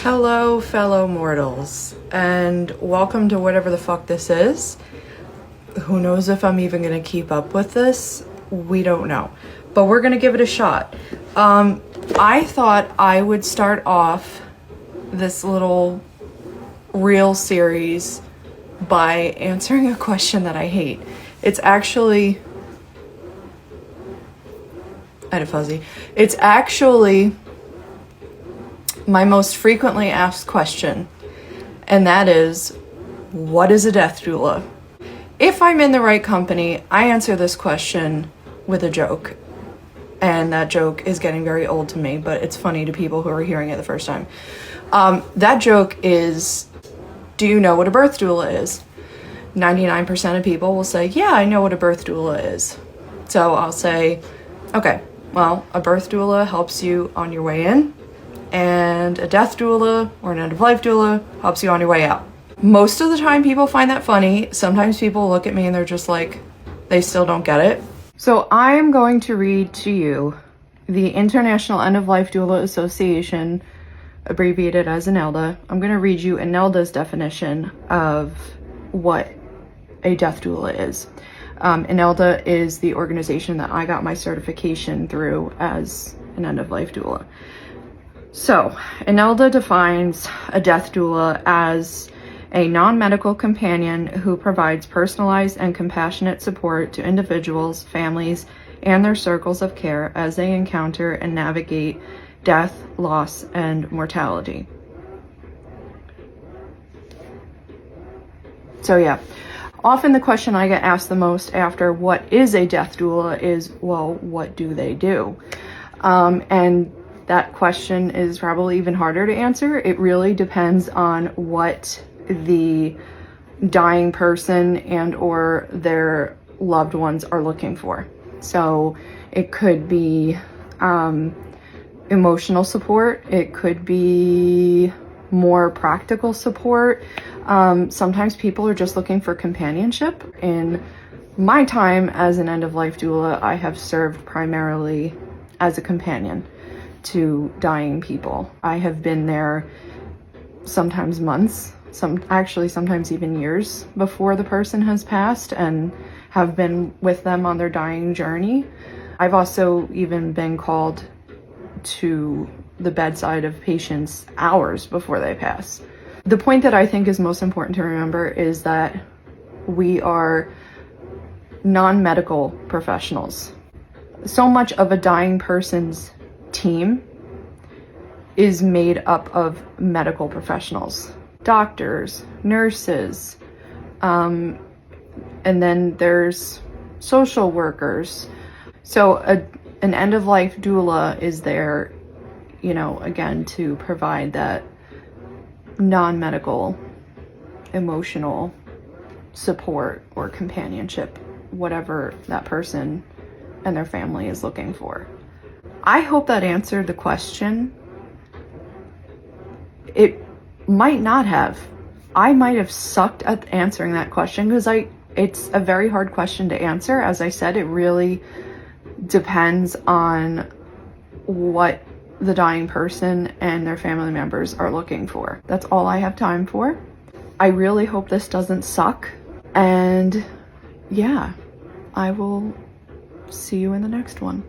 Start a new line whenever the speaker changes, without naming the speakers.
Hello, fellow mortals, and welcome to whatever the fuck this is. Who knows if I'm even gonna keep up with this? We don't know, but we're gonna give it a shot. I thought I would start off this little reel series by answering a question that I hate. It's actually... I had a fuzzy. It's actually my most frequently asked question, and that is, what is a death doula? If I'm in the right company, I answer this question with a joke, and that joke is getting very old to me, but it's funny to people who are hearing it the first time. That joke is, do you know what a birth doula is? 99% of people will say, yeah, I know what a birth doula is. So I'll say, okay, well, a birth doula helps you on your way in, and a death doula or an end-of-life doula helps you on your way out. Most of the time people find that funny. Sometimes people look at me and they're just like, they still don't get it. So I'm going to read to you the International End-of-Life Doula Association, abbreviated as INELDA. I'm going to read you INELDA's definition of what a death doula is. INELDA is the organization that I got my certification through as an end-of-life doula. So, INELDA defines a death doula as a non-medical companion who provides personalized and compassionate support to individuals, families, and their circles of care as they encounter and navigate death, loss, and mortality. So yeah, often the question I get asked the most after what is a death doula is, well, what do they do? And that question is probably even harder to answer. It really depends on what the dying person and or their loved ones are looking for. So it could be emotional support. It could be more practical support. Sometimes people are just looking for companionship. In my time as an end-of-life doula, I have served primarily as a companion to dying people. I have been there sometimes months, sometimes even years before the person has passed, and have been with them on their dying journey. I've also even been called to the bedside of patients hours before they pass. The point that I think is most important to remember is that we are non-medical professionals. So much of a dying person's team is made up of medical professionals, doctors, nurses, and then there's social workers. So an end-of-life doula is there, you know, again, to provide that non-medical emotional support or companionship, whatever that person and their family is looking for. I hope that answered the question. It might not have. I might have sucked at answering that question because it's a very hard question to answer. As I said, it really depends on what the dying person and their family members are looking for. That's all I have time for. I really hope this doesn't suck. And yeah, I will see you in the next one.